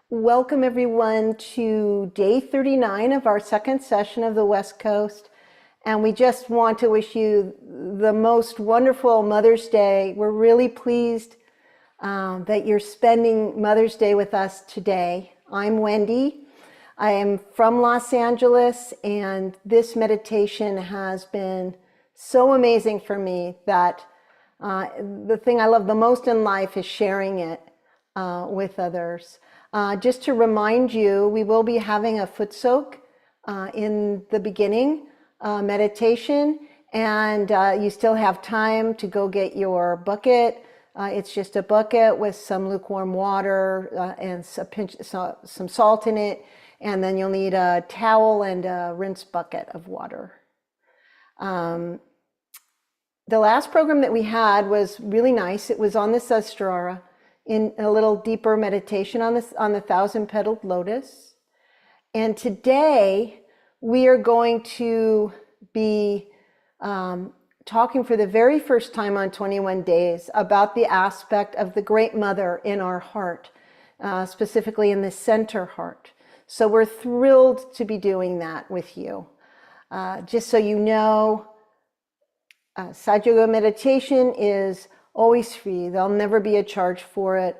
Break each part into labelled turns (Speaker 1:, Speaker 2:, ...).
Speaker 1: Welcome everyone to day 39 of our second session of the West Coast. And we just want to wish you the most wonderful Mother's Day. We're really pleased that you're spending Mother's Day with us today. I'm Wendy. I am from Los Angeles, and this meditation has been so amazing for me that the thing I love the most in life is sharing it with others. Just to remind you, we will be having a foot soak in the beginning meditation, and you still have time to go get your bucket. It's just a bucket with some lukewarm water and some salt in it, and then you'll need a towel and a rinse bucket of water. The last program that we had was really nice. It was on the Sahasrara in a little deeper meditation on the thousand-petaled lotus. And today we are going to be talking for the very first time on 21 Days about the aspect of the Great Mother in our heart, specifically in the center heart. So we're thrilled to be doing that with you. Just so you know, Sahaja Yoga meditation is always free. There'll never be a charge for it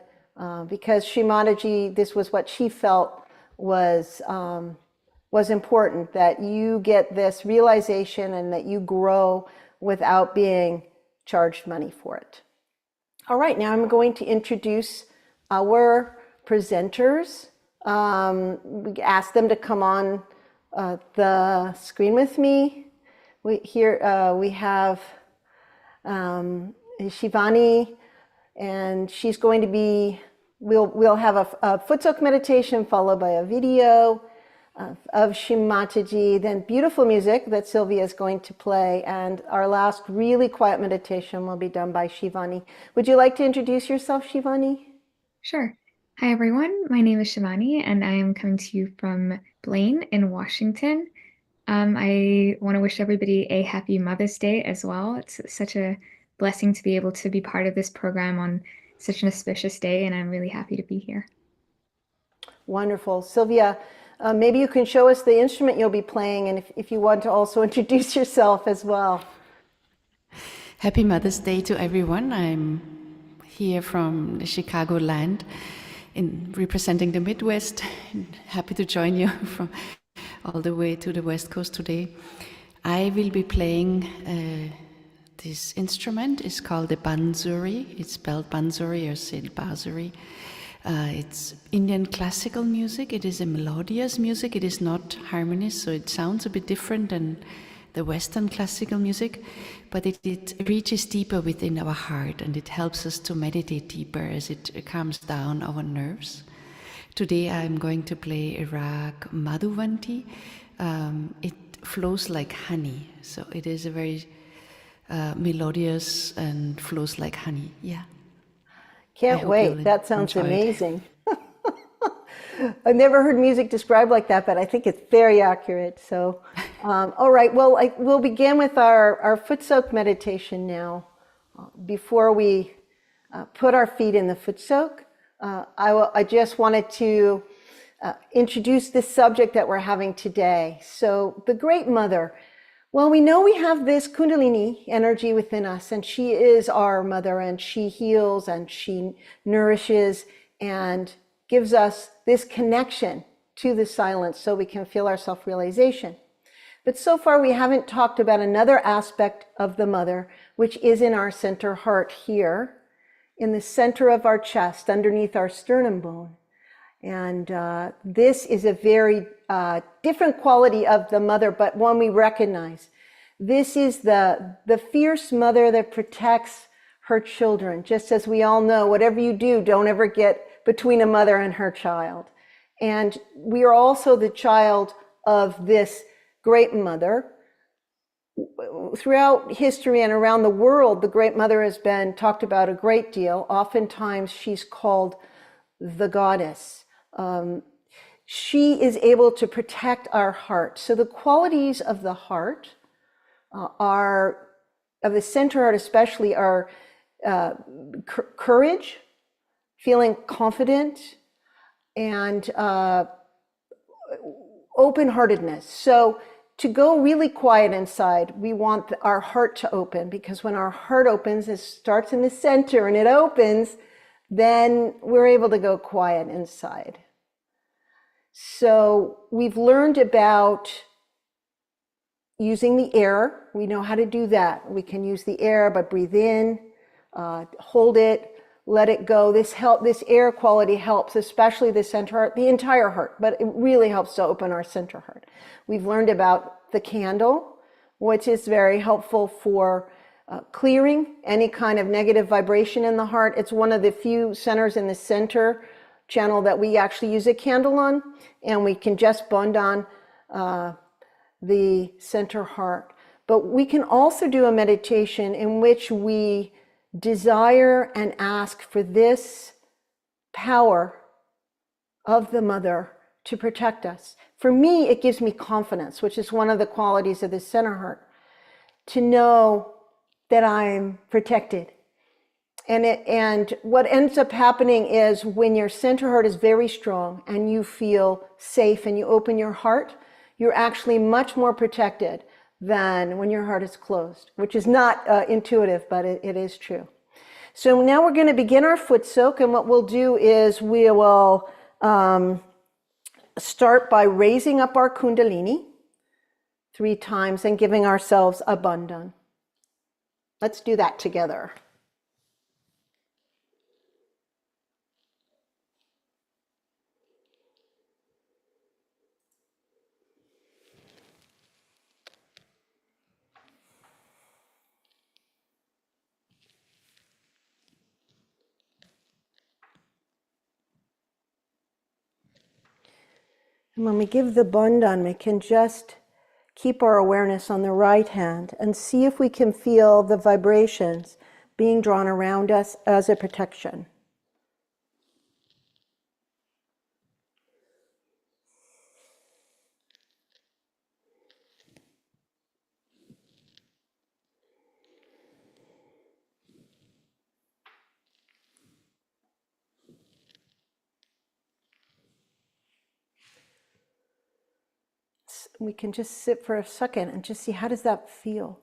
Speaker 1: because Shri Mataji, this was what she felt was important, that you get this realization and that you grow without being charged money for it. All right, now I'm going to introduce our presenters. We asked them to come on the screen with me. We have Shivani, and she's going to be, we'll have a foot soak meditation followed by a video of Shri Mataji, then beautiful music that Sylvia is going to play, and our last really quiet meditation will be done by Shivani. Would you like to introduce yourself, Shivani?
Speaker 2: Sure. Hi, everyone. My name is Shivani, and I am coming to you from Blaine in Washington. I want to wish everybody a happy Mother's Day as well. It's such a blessing to be able to be part of this program on such an auspicious day, and I'm really happy to be here.
Speaker 1: Wonderful. Sylvia, maybe you can show us the instrument you'll be playing, and if you want to also introduce yourself as well.
Speaker 3: Happy Mother's Day to everyone. I'm here from the Chicago land representing the Midwest. Happy to join you from all the way to the West Coast today. I will be playing this instrument. It's called the bansuri. It's spelled bansuri or said basuri. It's Indian classical music. It is a melodious music. It is not harmonious, so it sounds a bit different than the Western classical music, but it reaches deeper within our heart, and it helps us to meditate deeper as it calms down our nerves. Today I'm going to play a rag Madhuvanti. It flows like honey, so it is a very melodious and flows like honey. Yeah.
Speaker 1: Can't wait. That sounds amazing. I've never heard music described like that, but I think it's very accurate. So, all right. Well, we'll begin with our foot soak meditation now. Before we put our feet in the foot soak, I just wanted to introduce this subject that we're having today. So the Great Mother. Well, we know we have this Kundalini energy within us, and she is our mother, and she heals and she nourishes and gives us this connection to the silence so we can feel our self-realization. But so far we haven't talked about another aspect of the mother, which is in our center heart here, in the center of our chest, underneath our sternum bone. And this is a very different quality of the mother, but one we recognize. This is the fierce mother that protects her children. Just as we all know, whatever you do, don't ever get between a mother and her child. And we are also the child of this Great Mother. Throughout history and around the world, the Great Mother has been talked about a great deal. Oftentimes she's called the goddess. She is able to protect our heart. So the qualities of the heart are, of the center heart especially, are courage, feeling confident, and open-heartedness. So to go really quiet inside, we want our heart to open, because when our heart opens, it starts in the center and it opens, then we're able to go quiet inside. So we've learned about using the air. We know how to do that. We can use the air, but breathe in, hold it, let it go. This air quality helps, especially the center heart, the entire heart, but it really helps to open our center heart. We've learned about the candle, which is very helpful for clearing any kind of negative vibration in the heart. It's one of the few centers in the center channel that we actually use a candle on, and we can just bond on the center heart. But we can also do a meditation in which we desire and ask for this power of the mother to protect us. For me, it gives me confidence, which is one of the qualities of the center heart, to know that I'm protected. And what ends up happening is when your center heart is very strong and you feel safe and you open your heart, you're actually much more protected than when your heart is closed, which is not intuitive, but it is true. So now we're going to begin our foot soak, and what we'll do is we will start by raising up our Kundalini 3 times and giving ourselves a bandhan. Let's do that together. And when we give the bandhan, we can just keep our awareness on the right hand and see if we can feel the vibrations being drawn around us as a protection. We can just sit for a second and just see, how does that feel?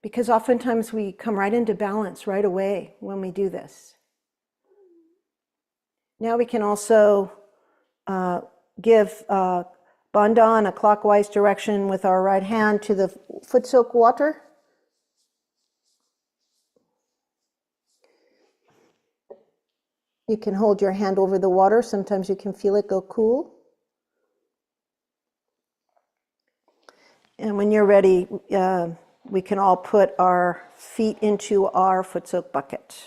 Speaker 1: Because oftentimes we come right into balance right away when we do this. Now we can also give bandhan a clockwise direction with our right hand to the foot soak water. You can hold your hand over the water. Sometimes you can feel it go cool. And when you're ready, we can all put our feet into our foot soak bucket.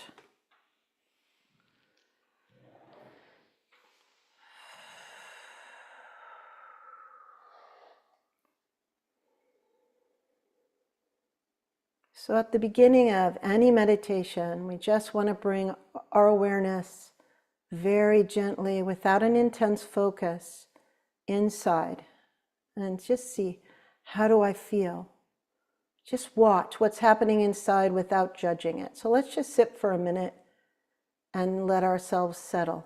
Speaker 1: So at the beginning of any meditation, we just want to bring our awareness very gently, without an intense focus, inside. And just see, how do I feel? Just watch what's happening inside without judging it. So let's just sit for a minute and let ourselves settle.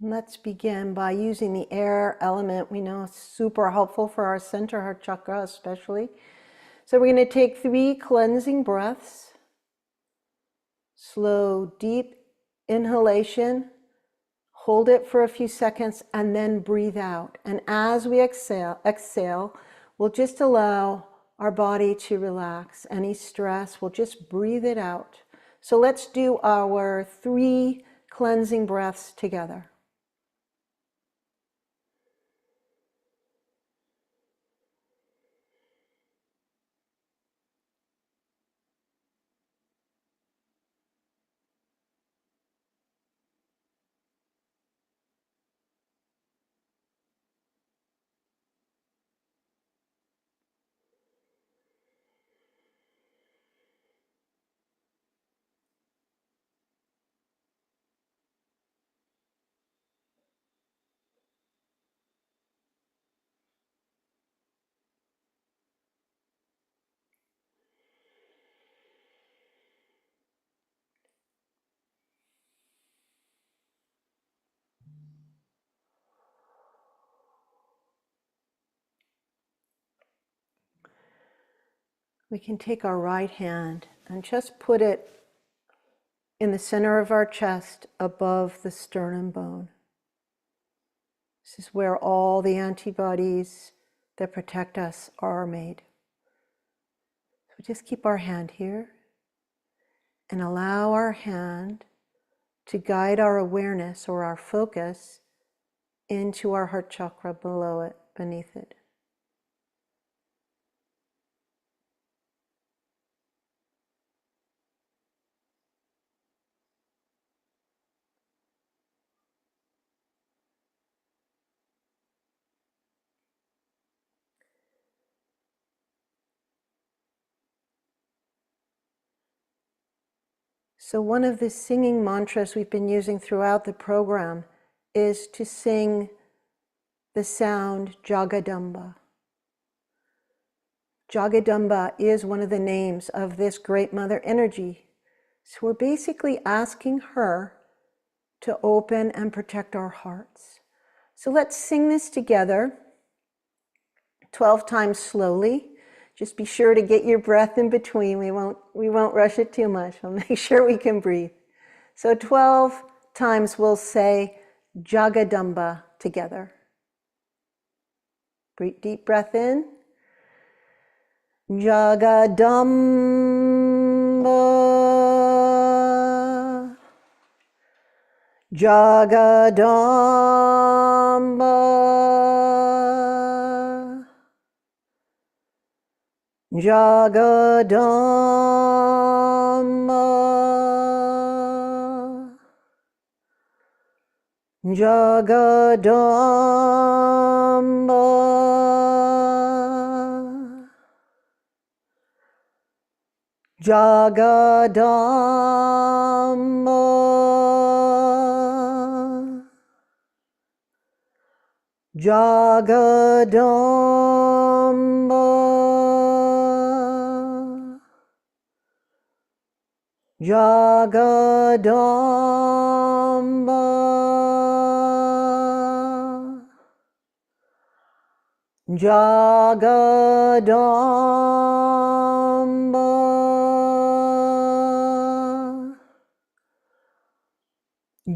Speaker 1: Let's begin by using the air element. We know it's super helpful for our center heart chakra especially. So we're going to take 3 cleansing breaths. Slow, deep inhalation. Hold it for a few seconds and then breathe out. And as we exhale, we'll just allow our body to relax. Any stress, we'll just breathe it out. So let's do our 3 cleansing breaths together. We can take our right hand and just put it in the center of our chest above the sternum bone. This is where all the antibodies that protect us are made. So just keep our hand here and allow our hand to guide our awareness or our focus into our heart chakra below it, beneath it. So one of the singing mantras we've been using throughout the program is to sing the sound Jagadamba. Jagadamba is one of the names of this great mother energy. So we're basically asking her to open and protect our hearts. So let's sing this together 12 times slowly. Just be sure to get your breath in between. We won't rush it too much. We'll make sure we can breathe. So 12 times we'll say Jagadamba together. Breathe, deep breath in. Jagadamba. Jagadamba. Jagadamba. Jagadamba. Jagadamba. Jagadamba. Jagadamba.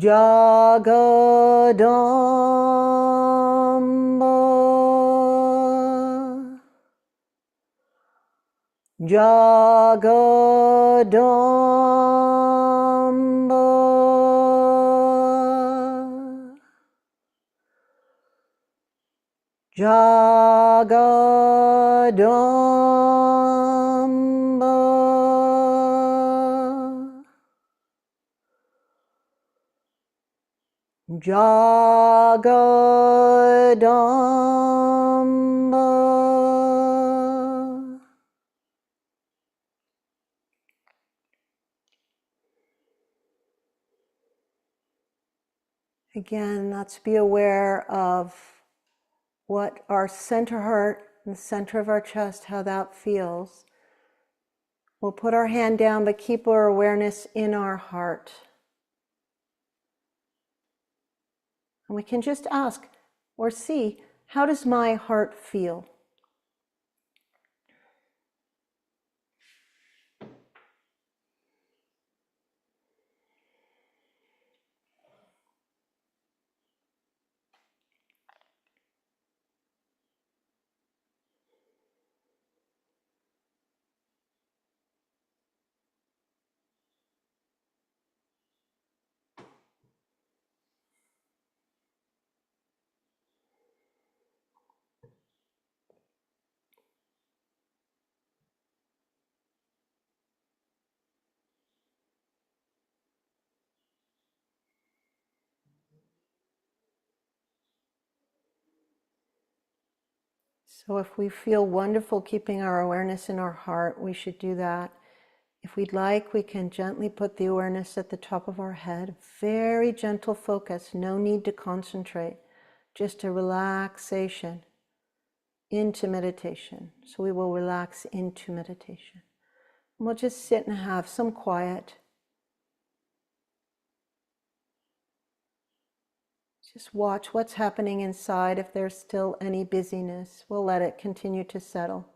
Speaker 1: Jagadamba. Jagadamba. Jagadamba. Jagadamba. Jagadamba. Again, let's be aware of what our center heart and the center of our chest, how that feels. We'll put our hand down, but keep our awareness in our heart. And we can just ask or see, how does my heart feel? So if we feel wonderful keeping our awareness in our heart, we should do that. If we'd like, we can gently put the awareness at the top of our head. Very gentle focus, no need to concentrate, just a relaxation into meditation. So we will relax into meditation. And we'll just sit and have some quiet. Just watch what's happening inside. If there's still any busyness, we'll let it continue to settle.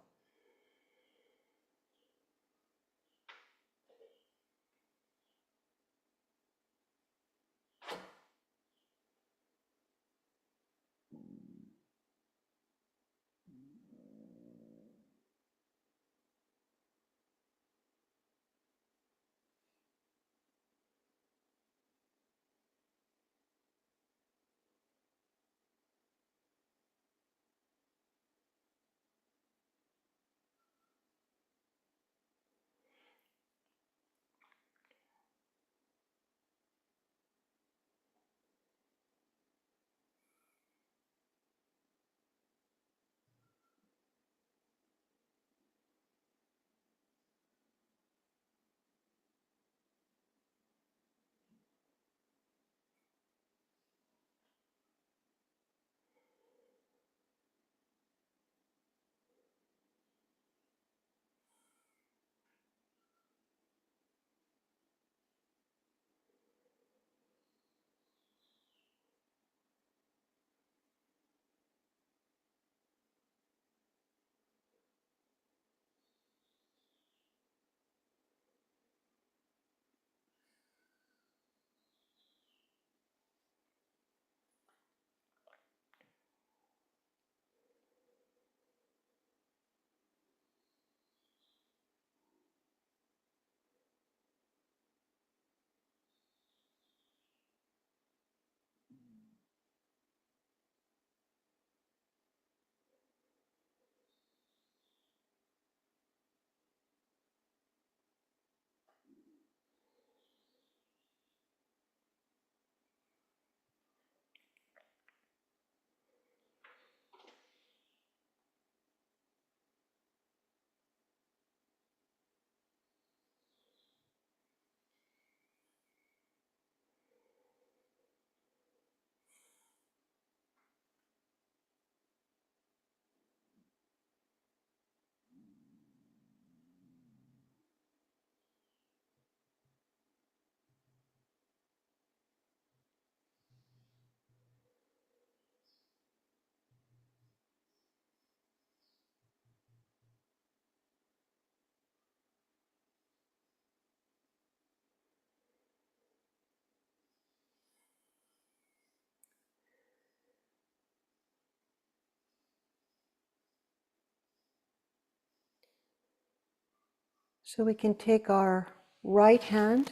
Speaker 1: So we can take our right hand,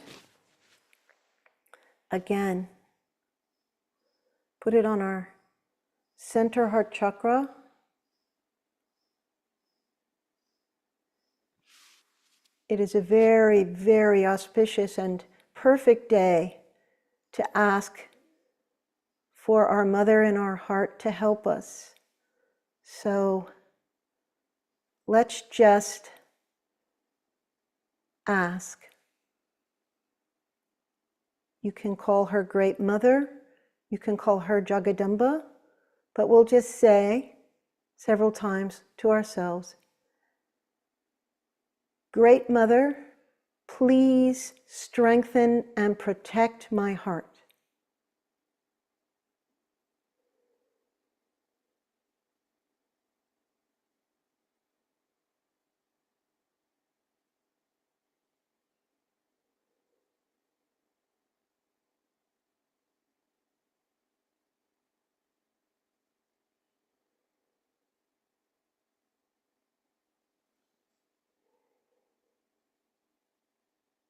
Speaker 1: again, put it on our center heart chakra. It is a very, very auspicious and perfect day to ask for our mother in our heart to help us. So let's just ask. You can call her Great Mother, you can call her Jagadamba, but we'll just say several times to ourselves, Great Mother, please strengthen and protect my heart.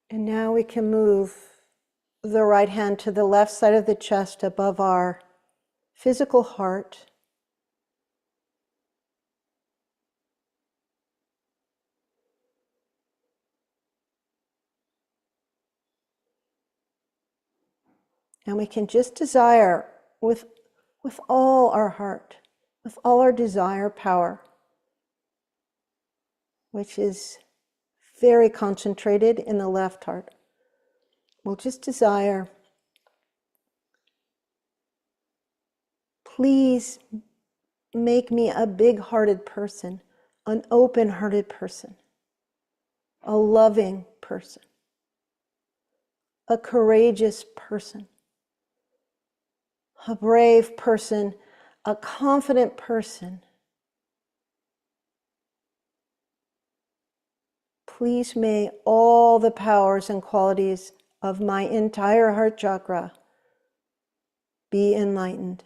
Speaker 1: And now we can move the right hand to the left side of the chest above our physical heart. And we can just desire with all our heart, with all our desire power, which is very concentrated in the left heart. We'll just desire, please make me a big-hearted person, an open-hearted person, a loving person, a courageous person, a brave person, a confident person. Please may all the powers and qualities of my entire heart chakra be enlightened.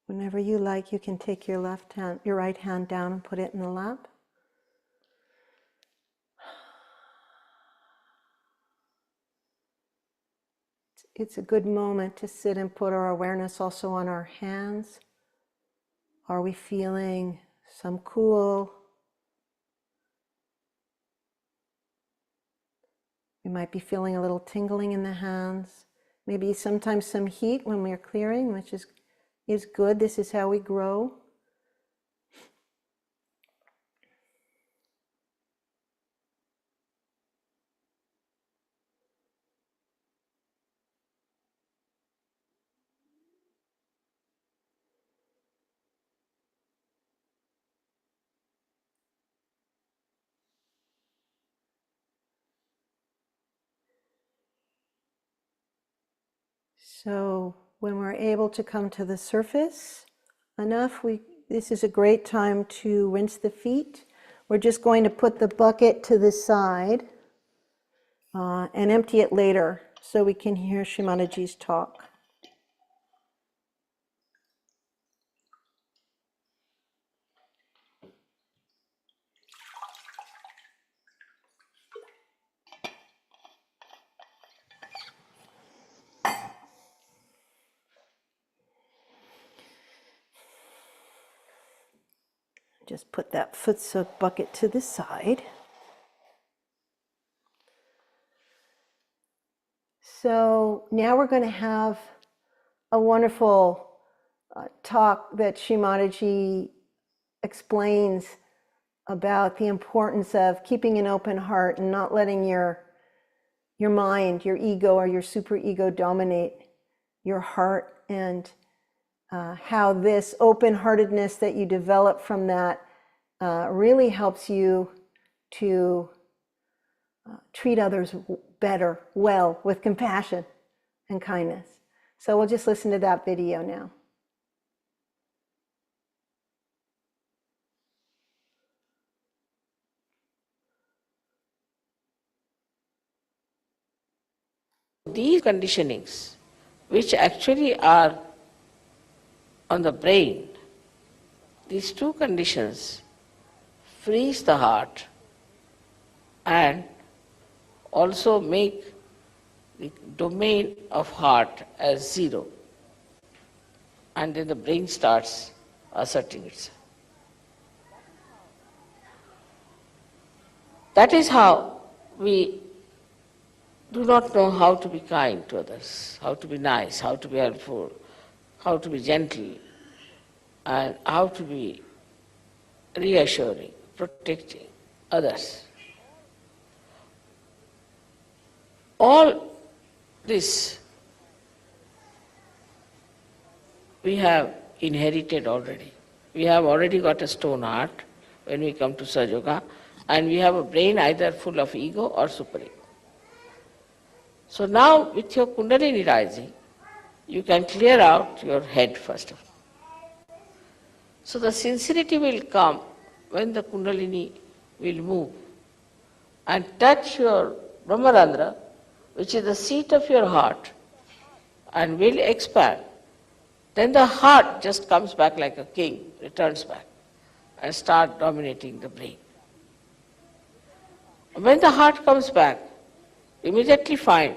Speaker 1: Whenever you like, you can take your right hand down and put it in the lap. It's a good moment to sit and put our awareness also on our hands. Are we feeling some cool? We might be feeling a little tingling in the hands. Maybe sometimes some heat when we're clearing, which is good. This is how we grow. So when we're able to come to the surface enough, this is a great time to rinse the feet. We're just going to put the bucket to the side and empty it later so we can hear Shri Mataji's talk. Just put that foot soak bucket to the side. So now we're going to have a wonderful talk that Shri Mataji explains about the importance of keeping an open heart and not letting your mind, your ego or your superego dominate your heart, and how this open-heartedness that you develop from that really helps you to treat others better, well, with compassion and kindness. So we'll just listen to that video now.
Speaker 4: These conditionings, which actually are on the brain, these two conditions freeze the heart and also make the domain of heart as zero. And then the brain starts asserting itself. That is how we do not know how to be kind to others, how to be nice, how to be helpful, how to be gentle, and how to be reassuring, protecting others. All this we have inherited already. We have already got a stone heart when we come to Sahaja Yoga, and we have a brain either full of ego or superego. So now with your Kundalini rising, you can clear out your head first of all. So the sincerity will come when the Kundalini will move and touch your Brahmarandra, which is the seat of your heart, and will expand. Then the heart just comes back like a king, returns back, and start dominating the brain. When the heart comes back, immediately find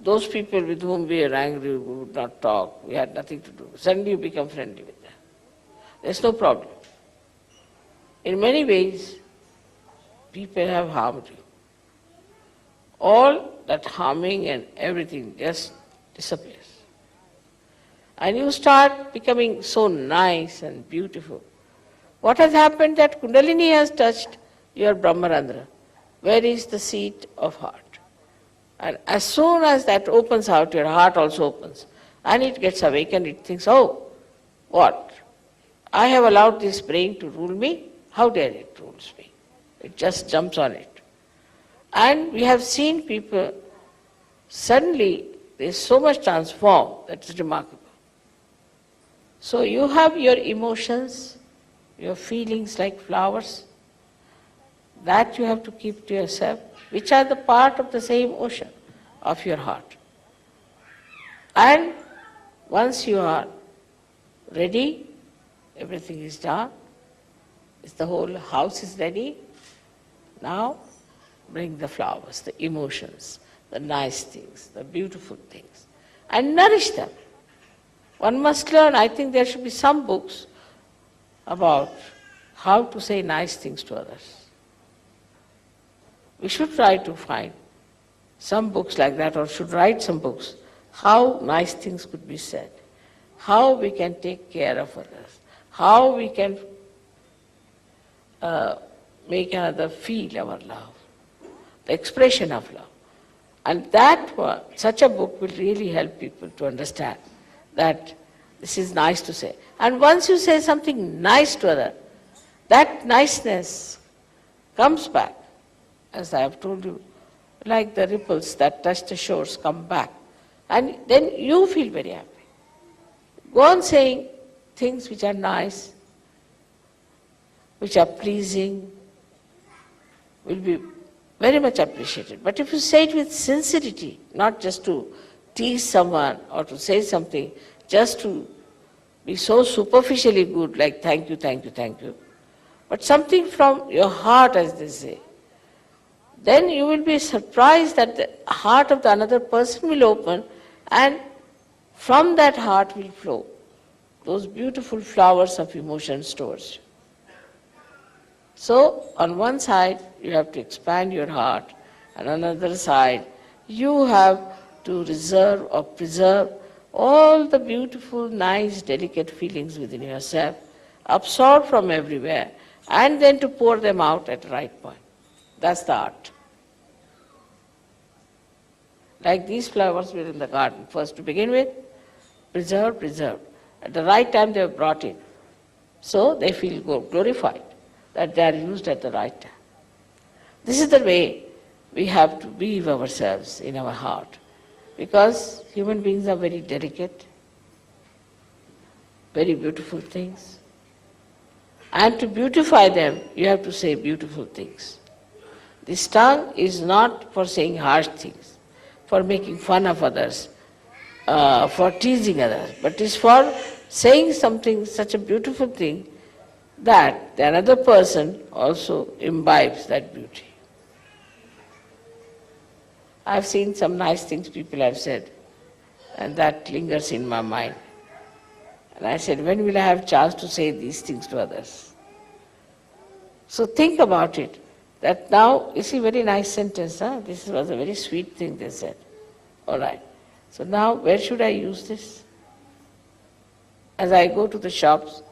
Speaker 4: Those people with whom we were angry, we would not talk, we had nothing to do. Suddenly you become friendly with them. There's no problem. In many ways, people have harmed you. All that harming and everything just disappears. And you start becoming so nice and beautiful. What has happened that Kundalini has touched your Brahmarandra, where is the seat of heart. And as soon as that opens out, your heart also opens. And it gets awakened, it thinks, oh, what? I have allowed this brain to rule me? How dare it rules me? It just jumps on it. And we have seen people, suddenly there is so much transformed that is remarkable. So you have your emotions, your feelings like flowers, that you have to keep to yourself, which are the part of the same ocean of your heart. And once you are ready, everything is done, the whole house is ready, now bring the flowers, the emotions, the nice things, the beautiful things, and nourish them. One must learn, I think there should be some books about how to say nice things to others. We should try to find some books like that, or should write some books, how nice things could be said, how we can take care of others, how we can make another feel our love, the expression of love. And such a book will really help people to understand that this is nice to say. And once you say something nice to others, that niceness comes back, as I have told you, like the ripples that touch the shores come back. And then you feel very happy. Go on saying things which are nice, which are pleasing, will be very much appreciated. But if you say it with sincerity, not just to tease someone or to say something, just to be so superficially good, like thank you, thank you, thank you, but something from your heart, as they say, then you will be surprised that the heart of the another person will open, and from that heart will flow those beautiful flowers of emotions towards you. So, on one side, you have to expand your heart, and on the other side, you have to reserve or preserve all the beautiful, nice, delicate feelings within yourself, absorb from everywhere, and then to pour them out at the right point. That's the art. Like these flowers were in the garden. First, to begin with, preserved. At the right time, they were brought in. So they feel glorified that they are used at the right time. This is the way we have to weave ourselves in our heart, because human beings are very delicate, very beautiful things. And to beautify them, you have to say beautiful things. This tongue is not for saying harsh things, for making fun of others, for teasing others, but is for saying something, such a beautiful thing, that the another person also imbibes that beauty. I've seen some nice things people have said, and that lingers in my mind. And I said, when will I have chance to say these things to others? So think about it, that now, you see, very nice sentence, huh? This was a very sweet thing they said. All right. So now, where should I use this? As I go to the shops,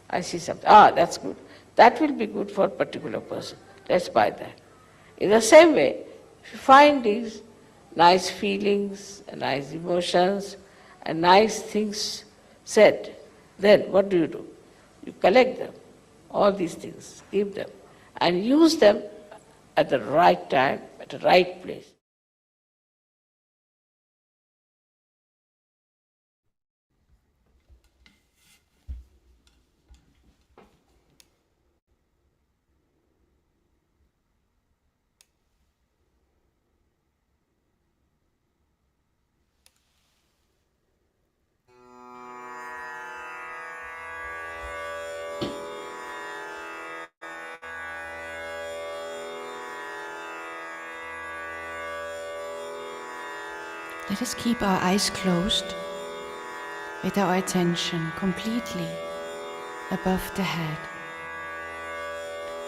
Speaker 4: I see something. Ah, that's good. That will be good for a particular person. Let's buy that. In the same way, if you find these nice feelings, and nice emotions, and nice things said, then what do? You collect them, all these things, keep them, and use them at the right time, at the right place.
Speaker 3: Let us keep our eyes closed with our attention completely above the head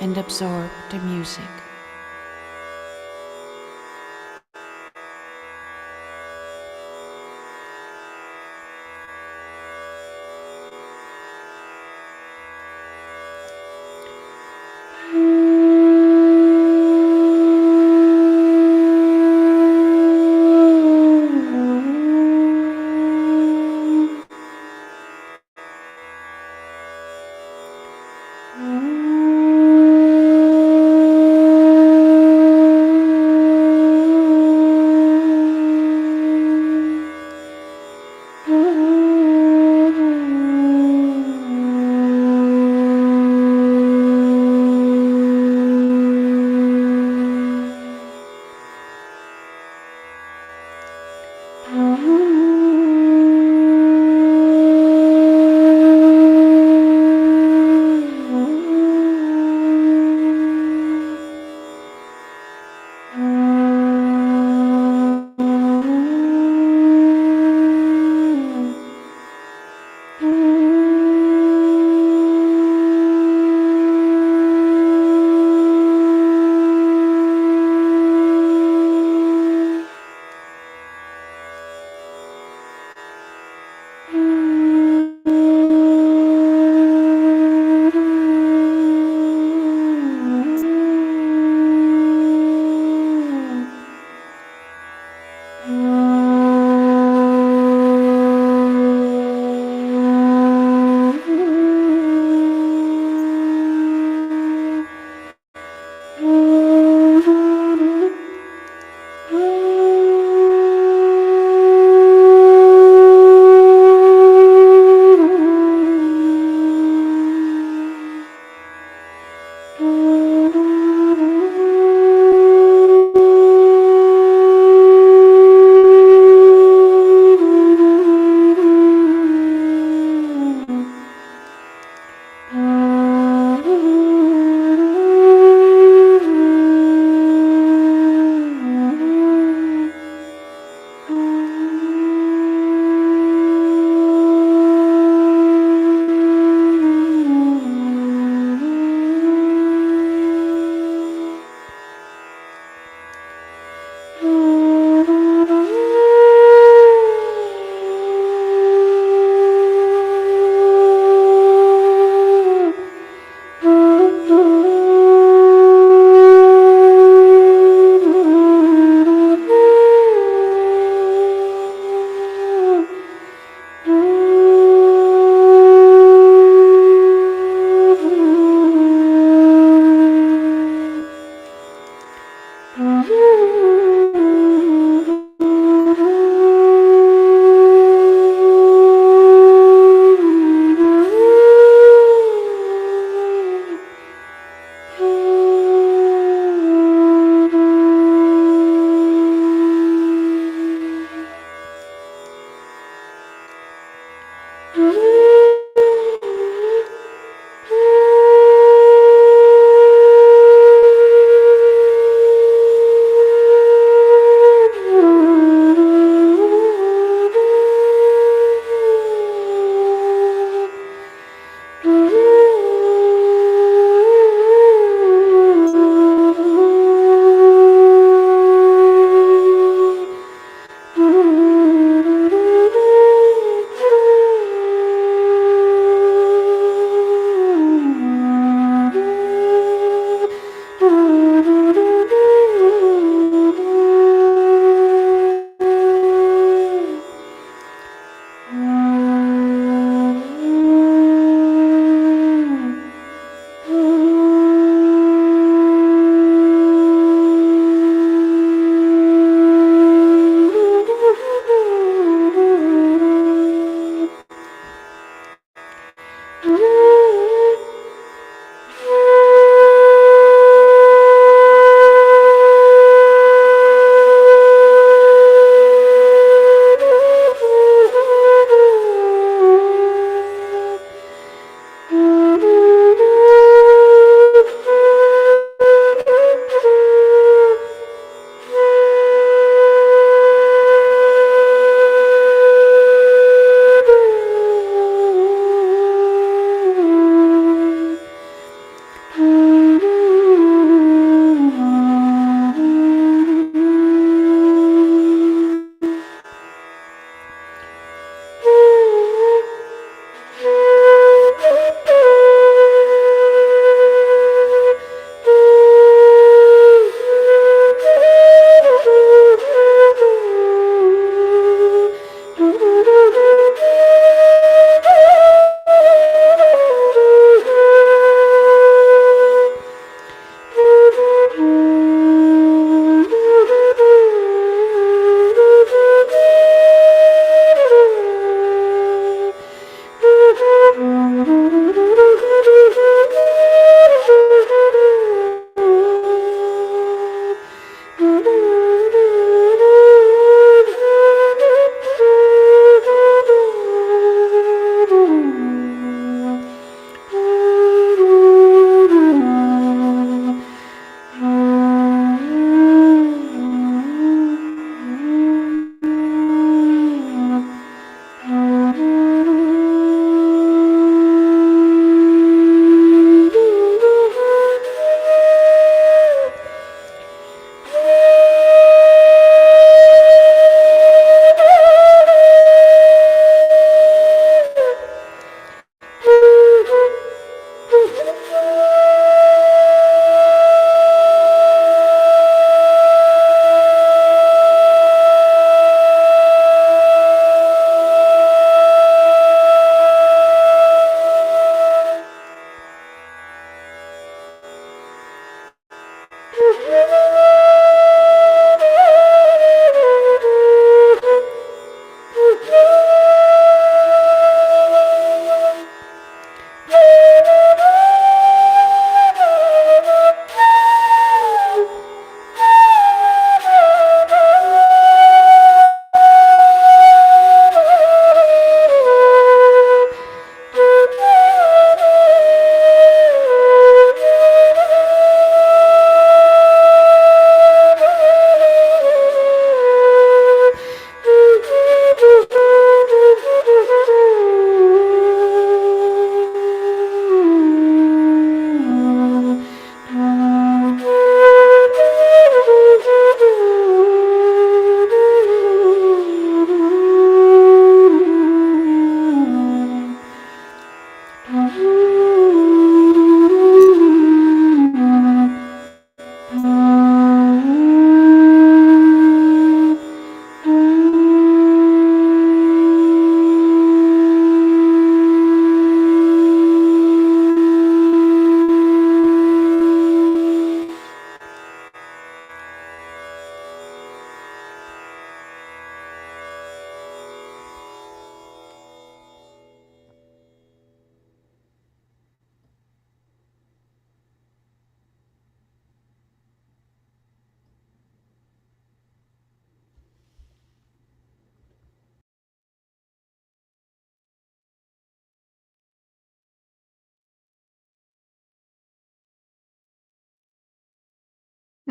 Speaker 3: and absorb the music.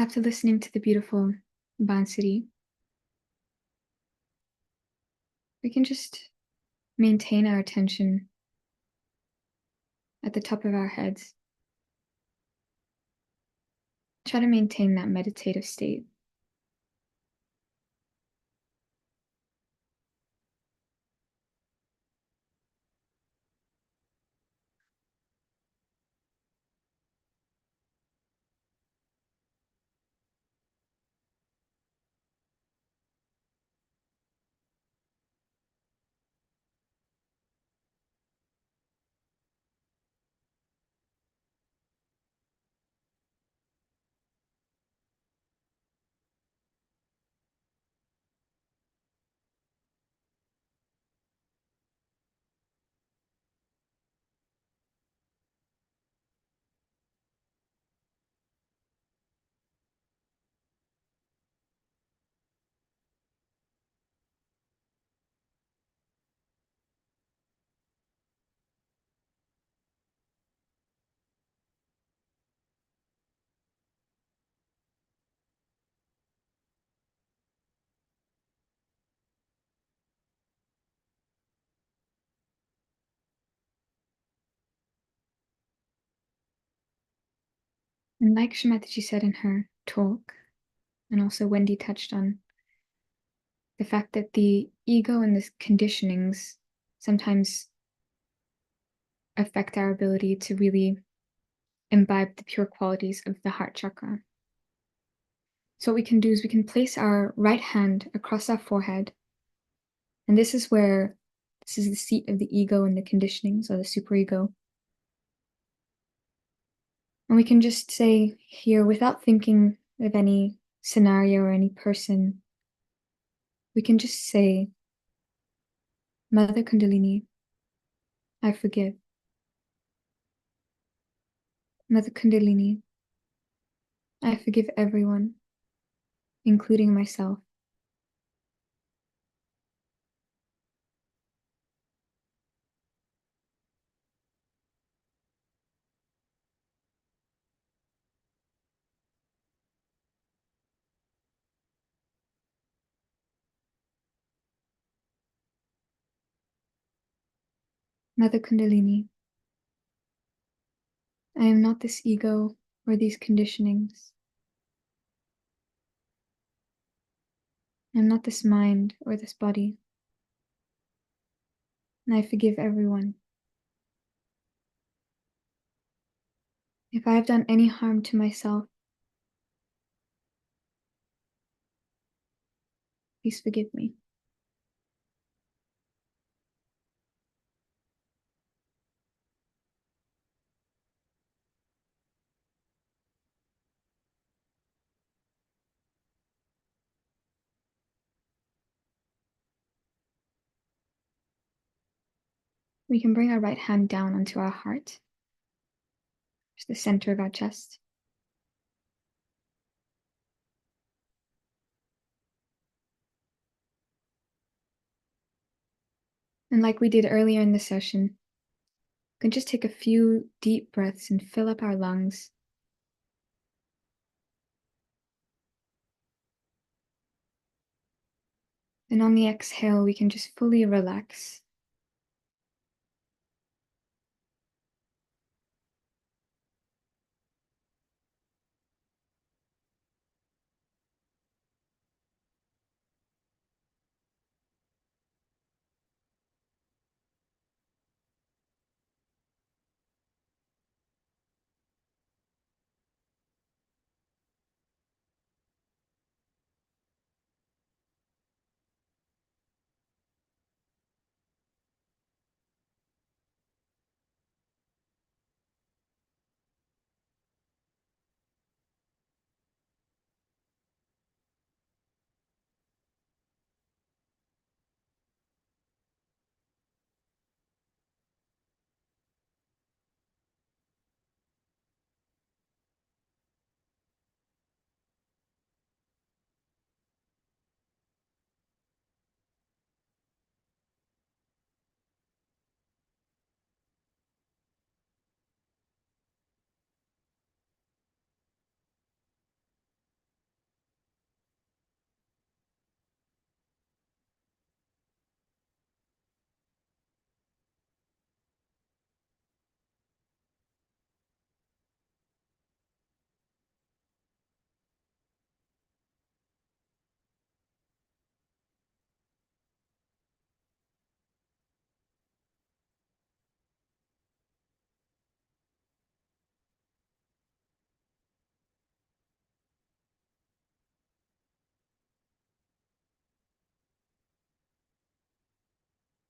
Speaker 2: After listening to the beautiful Bansuri, we can just maintain our attention at the top of our heads. Try to maintain that meditative state. And like Shri Mataji said in her talk, and also Wendy touched on, the fact that the ego and the conditionings sometimes affect our ability to really imbibe the pure qualities of the heart chakra. So what we can do is we can place our right hand across our forehead, and this is the seat of the ego and the conditionings, or the superego. And we can just say here, without thinking of any scenario or any person, we can just say, Mother Kundalini, I forgive. Mother Kundalini, I forgive everyone, including myself. Mother Kundalini, I am not this ego or these conditionings. I am not this mind or this body. And I forgive everyone. If I have done any harm to myself, please forgive me. We can bring our right hand down onto our heart, just the center of our chest. And like we did earlier in the session, we can just take a few deep breaths and fill up our lungs. And on the exhale, we can just fully relax.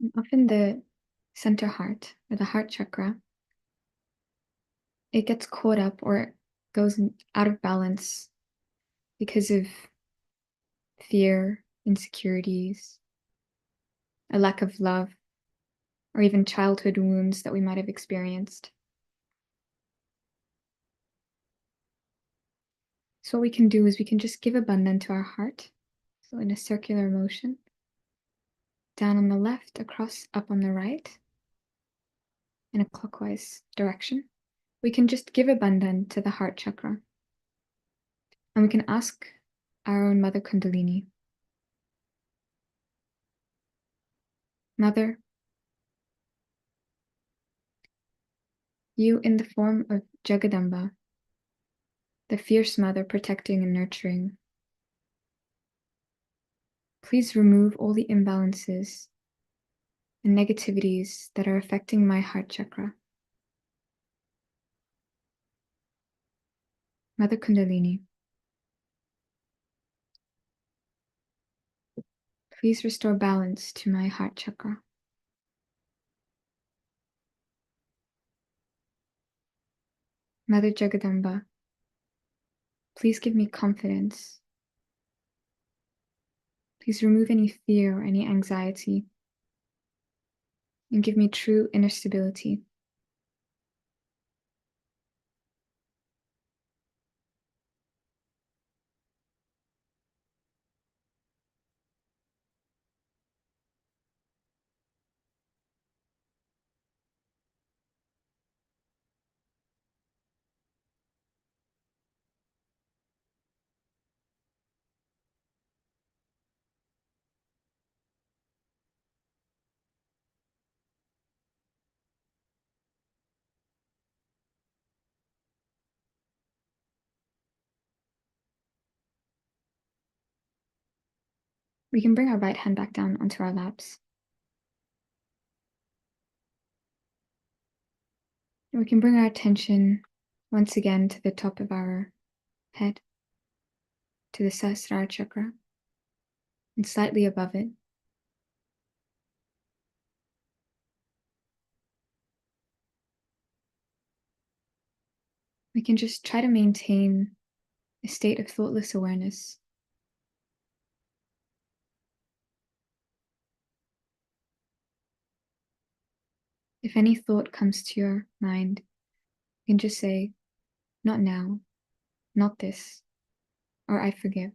Speaker 2: And often the center heart, or the heart chakra, it gets caught up or goes out of balance because of fear, insecurities, a lack of love, or even childhood wounds that we might have experienced. So what we can do is we can just give abundance to our heart. So in a circular motion, down on the left, across, up on the right, in a clockwise direction. We can just give abundance to the heart chakra. And we can ask our own Mother Kundalini, Mother, you in the form of Jagadamba, the fierce mother protecting and nurturing, please remove all the imbalances and negativities that are affecting my heart chakra. Mother Kundalini, please restore balance to my heart chakra. Mother Jagadamba, please give me confidence. Please remove any fear or any anxiety and give me true inner stability. We can bring our right hand back down onto our laps. And we can bring our attention once again to the top of our head, to the Sahasrara chakra, and slightly above it. We can just try to maintain a state of thoughtless awareness. If any thought comes to your mind, you can just say, not now, not this, or I forgive.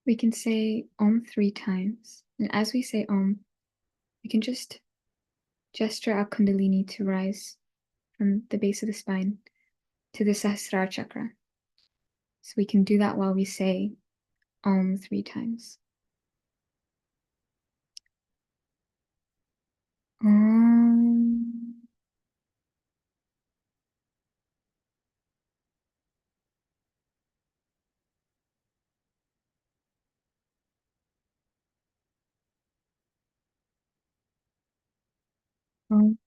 Speaker 2: We can say Om 3 times. And as we say Om, we can just gesture our Kundalini to rise from the base of the spine to the Sahasrara chakra. So we can do that while we say Om 3 times. Om. Om.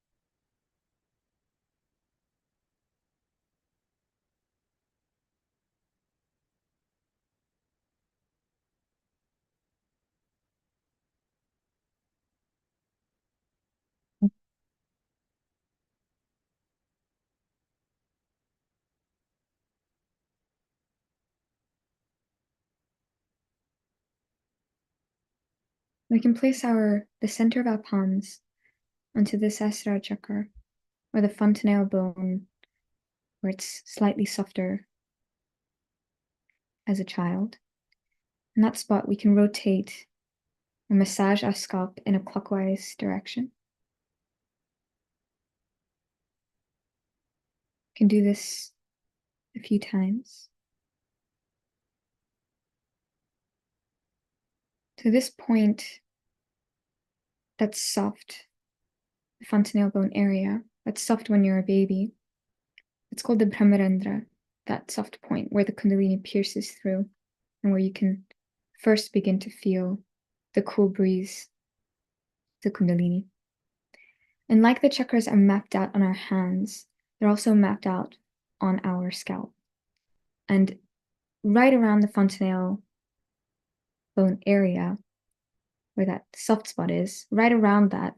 Speaker 2: We can place the center of our palms onto the Sahasrara chakra, or the fontanelle bone, where it's slightly softer as a child. In that spot, we can rotate and massage our scalp in a clockwise direction. We can do this a few times. To this point, that's soft, the fontanelle bone area, that's soft when you're a baby. It's called the Brahmarandra, that soft point where the Kundalini pierces through and where you can first begin to feel the cool breeze, the Kundalini. And like the chakras are mapped out on our hands, they're also mapped out on our scalp. And right around the fontanelle bone area, where that soft spot is, right around that,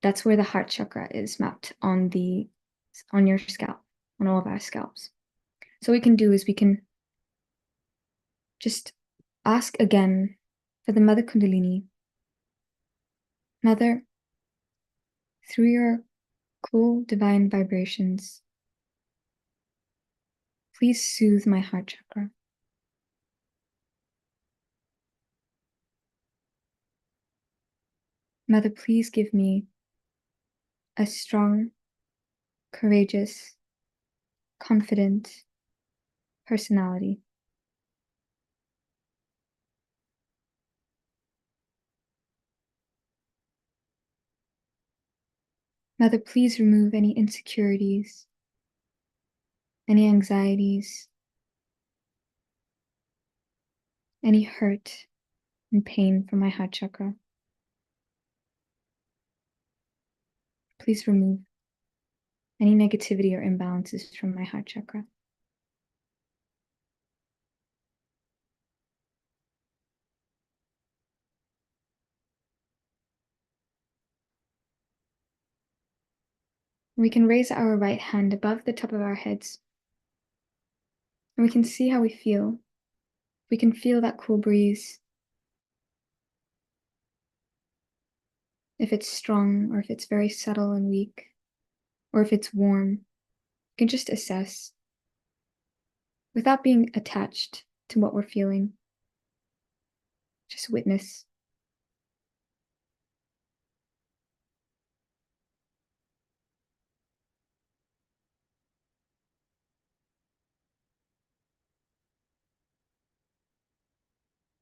Speaker 2: that's where the heart chakra is mapped on your scalp, on all of our scalps. So what we can do is we can just ask again for the Mother Kundalini. Mother, through your cool divine vibrations, please soothe my heart chakra. Mother, please give me a strong, courageous, confident personality. Mother, please remove any insecurities, any anxieties, any hurt and pain from my heart chakra. Please remove any negativity or imbalances from my heart chakra. We can raise our right hand above the top of our heads, and we can see how we feel. We can feel that cool breeze. If it's strong, or if it's very subtle and weak, or if it's warm, we can just assess without being attached to what we're feeling. Just witness.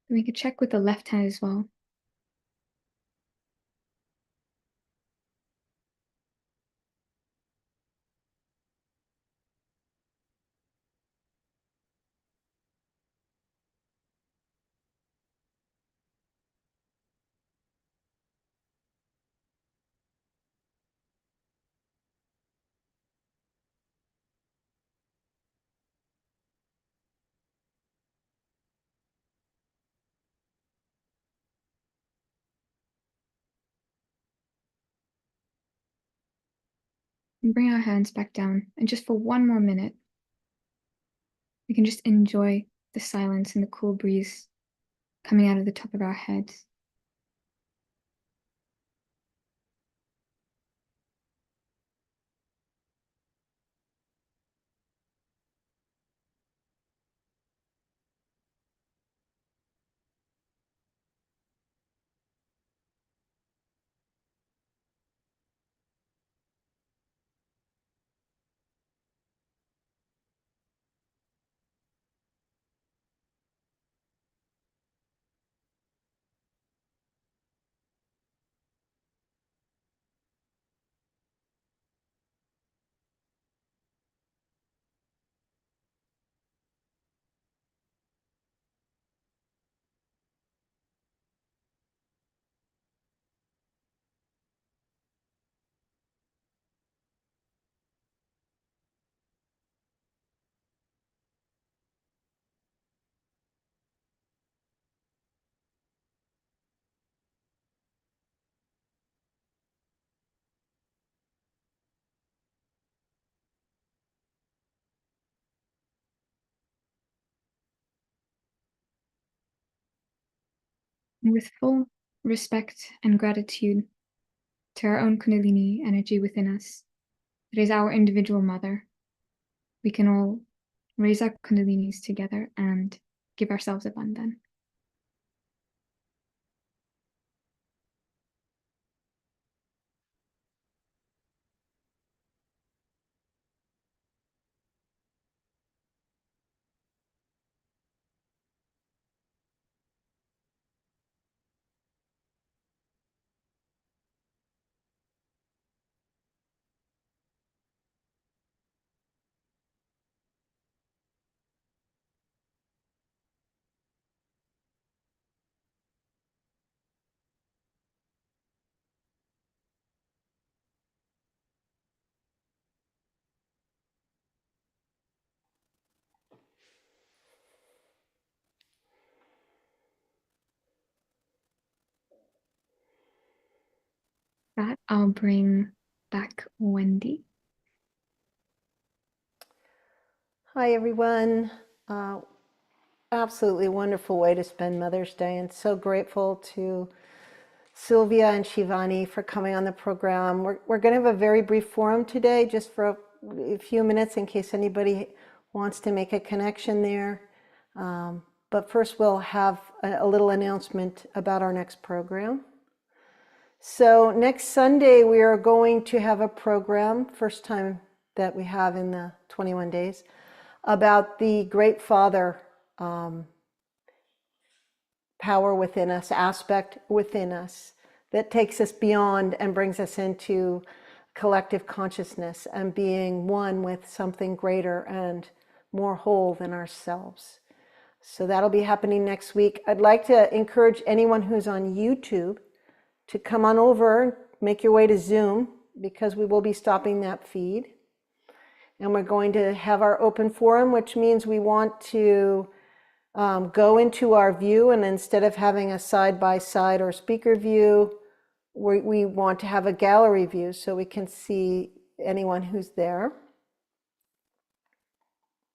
Speaker 2: And we could check with the left hand as well. And bring our hands back down. And just for one more minute, we can just enjoy the silence and the cool breeze coming out of the top of our heads. And with full respect and gratitude to our own Kundalini energy within us, that is our individual mother, we can all raise our Kundalinis together and give ourselves a bandhan. That I'll bring back Wendy.
Speaker 1: Hi, everyone. Absolutely wonderful way to spend Mother's Day, and so grateful to Sylvia and Shivani for coming on the program. We're going to have a very brief forum today, just for a few minutes in case anybody wants to make a connection there. But first we'll have a little announcement about our next program. So next Sunday we are going to have a program, first time that we have in the 21 days, about the Great Father power within us, aspect within us that takes us beyond and brings us into collective consciousness and being one with something greater and more whole than ourselves. So that'll be happening next week. I'd like to encourage anyone who's on YouTube to come on over, make your way to Zoom, because we will be stopping that feed. And we're going to have our open forum, which means we want to go into our view, and instead of having a side-by-side or speaker view, we want to have a gallery view so we can see anyone who's there.